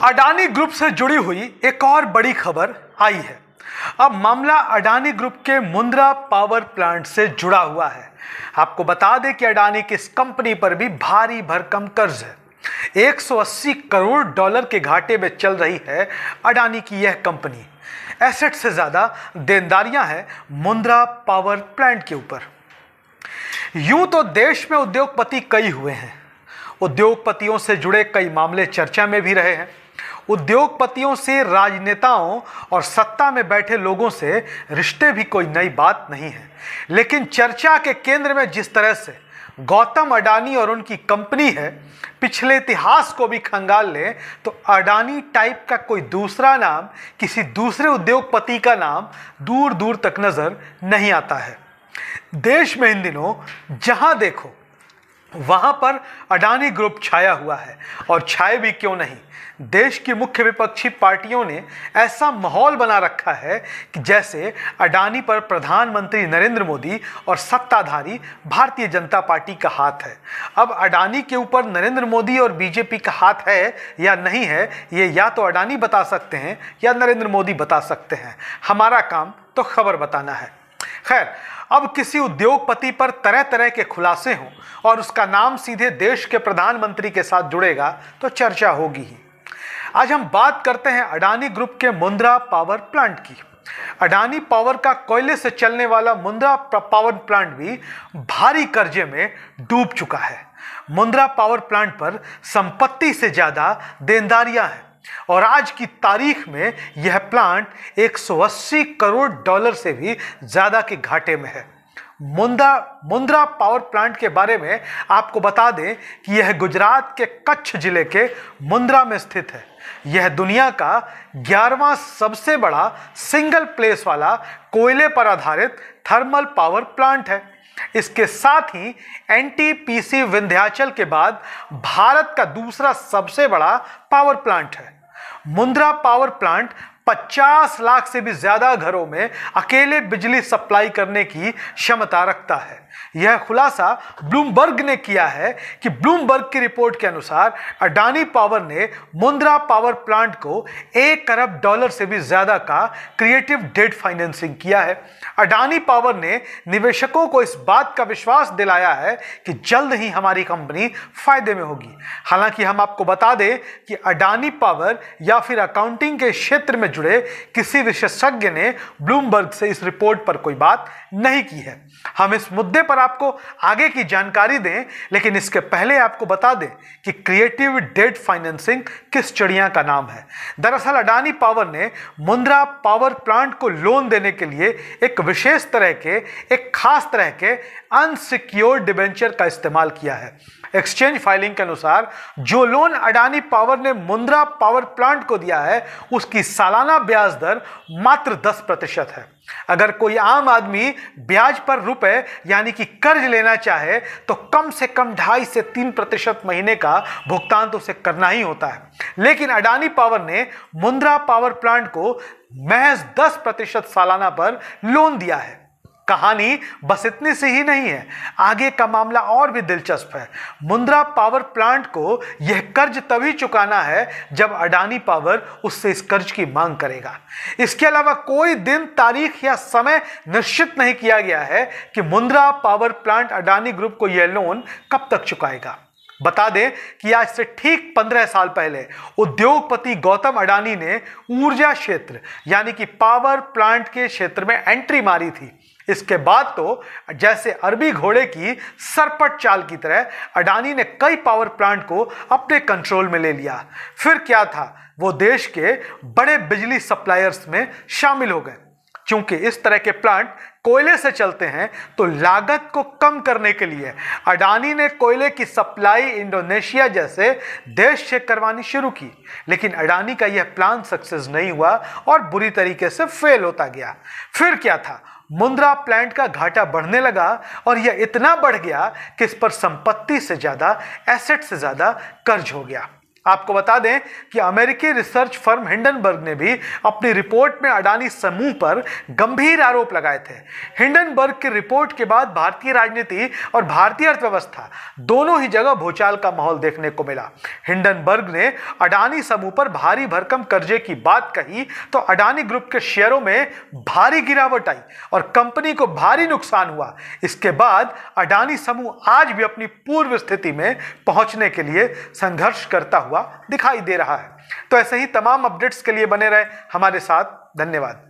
Adani group से जुड़ी हुई एक और बड़ी खबर आई है। अब मामला अडानी ग्रुप के मुंद्रा पावर प्लांट से जुड़ा हुआ है। आपको बता दें कि अडानी की इस कंपनी पर भी भारी भरकम कर्ज है। 180 करोड़ डॉलर के घाटे में चल रही है अडानी की यह कंपनी। एसेट से ज्यादा देनदारियां हैं मुंद्रा पावर प्लांट के ऊपर। यूं तो देश में उद्योगपति कई हुए हैं, उद्योगपतियों से जुड़े कई मामले चर्चा में भी रहे हैं। उद्योगपतियों से राजनेताओं और सत्ता में बैठे लोगों से रिश्ते भी कोई नई बात नहीं है, लेकिन चर्चा के केंद्र में जिस तरह से गौतम अडानी और उनकी कंपनी है, पिछले इतिहास को भी खंगाल लें तो अडानी टाइप का कोई दूसरा नाम, किसी दूसरे उद्योगपति का नाम दूर दूर तक नजर नहीं आता है। देश में इन दिनों जहां देखो वहां पर अडानी ग्रुप छाया हुआ है, और छाए भी क्यों नहीं। देश की मुख्य विपक्षी पार्टियों ने ऐसा माहौल बना रखा है कि जैसे अडानी पर प्रधानमंत्री नरेंद्र मोदी और सत्ताधारी भारतीय जनता पार्टी का हाथ है। अब अडानी के ऊपर नरेंद्र मोदी और बीजेपी का हाथ है या नहीं है, ये या तो अडानी बता सकते हैं या नरेंद्र मोदी बता सकते हैं। हमारा काम तो खबर बताना है। खैर, अब किसी उद्योगपति पर तरह तरह के खुलासे हों और उसका नाम सीधे देश के प्रधानमंत्री के साथ जुड़ेगा तो चर्चा होगी ही। आज हम बात करते हैं अडानी ग्रुप के मुंद्रा पावर प्लांट की। अडानी पावर का कोयले से चलने वाला मुंद्रा पावर प्लांट भी भारी कर्जे में डूब चुका है। मुंद्रा पावर प्लांट पर संपत्ति से ज्यादा देनदारियां हैं और आज की तारीख में यह प्लांट 180 करोड़ डॉलर से भी ज्यादा के घाटे में है। मुंद्रा पावर प्लांट के बारे में आपको बता दें कि यह गुजरात के कच्छ जिले के मुंद्रा में स्थित है। यह दुनिया का 11वां सबसे बड़ा सिंगल प्लेस वाला कोयले पर आधारित थर्मल पावर प्लांट है। इसके साथ ही एनटीपीसी विंध्याचल के बाद भारत का दूसरा सबसे बड़ा पावर प्लांट है। मुंद्रा पावर प्लांट 50 लाख से भी ज्यादा घरों में अकेले बिजली सप्लाई करने की क्षमता रखता है। यह खुलासा ब्लूमबर्ग ने किया है कि ब्लूमबर्ग की रिपोर्ट के अनुसार अडानी पावर ने मुंद्रा पावर प्लांट को 1 अरब डॉलर से भी ज्यादा का क्रिएटिव डेट फाइनेंसिंग किया है। अडानी पावर ने निवेशकों को इस बात का विश्वास दिलाया है कि जल्द ही हमारी कंपनी फायदे में होगी। हालांकि हम आपको बता दें कि अडानी पावर या फिर अकाउंटिंग के क्षेत्र में जुड़े किसी विशेषज्ञ ने ब्लूमबर्ग से इस रिपोर्ट पर कोई बात नहीं की है। हम इस मुद्दे पर आपको आगे की जानकारी दें, लेकिन इसके पहले आपको बता दें कि क्रिएटिव डेट फाइनेंसिंग किस चिड़िया का नाम है। दरअसल अडानी पावर ने मुंद्रा पावर प्लांट को लोन देने के लिए एक विशेष तरह के, एक खास तरह के अनसिक्योर्ड डिबेंचर का इस्तेमाल किया है। एक्सचेंज फाइलिंग के अनुसार जो लोन अडानी पावर ने मुंद्रा पावर प्लांट को दिया है, उसकी सालाना ब्याज दर मात्र 10% है। अगर कोई आम आदमी ब्याज पर रुपए यानी कि कर्ज लेना चाहे तो कम से कम 2.5 से 3% महीने का भुगतान तो उसे करना ही होता है। लेकिन अडानी पावर ने मुंद्रा पावर प्लांट को महज 10% सालाना पर लोन दिया है। कहानी बस इतनी सी ही नहीं है, आगे का मामला और भी दिलचस्प है। मुंद्रा पावर प्लांट को यह कर्ज तभी चुकाना है जब अडानी पावर उससे इस कर्ज की मांग करेगा। इसके अलावा कोई दिन, तारीख या समय निश्चित नहीं किया गया है कि Mundra power plant Adani group को यह लोन कब तक चुकाएगा। बता दें कि आज से ठीक 15 साल पहले उद्योगपति गौतम अडानी ने ऊर्जा क्षेत्र यानी कि पावर प्लांट के क्षेत्र में एंट्री मारी थी। इसके बाद तो जैसे अरबी घोड़े की सरपट चाल की तरह अडानी ने कई पावर प्लांट को अपने कंट्रोल में ले लिया। फिर क्या था, वो देश के बड़े बिजली सप्लायर्स में शामिल हो गए। क्योंकि इस तरह के प्लांट कोयले से चलते हैं तो लागत को कम करने के लिए अडानी ने कोयले की सप्लाई इंडोनेशिया जैसे देश से करवानी शुरू की। लेकिन अडानी का यह प्लान सक्सेस नहीं हुआ और बुरी तरीके से फेल होता गया। फिर क्या था, मुंद्रा प्लांट का घाटा बढ़ने लगा और यह इतना बढ़ गया कि इस पर संपत्ति से ज्यादा, एसेट से ज्यादा कर्ज हो गया। आपको बता दें कि अमेरिकी रिसर्च फर्म हिंडनबर्ग ने भी अपनी रिपोर्ट में अडानी समूह पर गंभीर आरोप लगाए थे। हिंडनबर्ग की रिपोर्ट के बाद भारतीय राजनीति और भारतीय अर्थव्यवस्था दोनों ही जगह भूचाल का माहौल देखने को मिला। हिंडनबर्ग ने अडानी समूह पर भारी भरकम कर्जे की बात कही तो अडानी ग्रुप के शेयरों में भारी गिरावट आई और कंपनी को भारी नुकसान हुआ। इसके बाद अडानी समूह आज भी अपनी पूर्व स्थिति में पहुंचने के लिए संघर्ष करता हुआ दिखाई दे रहा है। तो ऐसे ही तमाम अपडेट्स के लिए बने रहे हमारे साथ। धन्यवाद।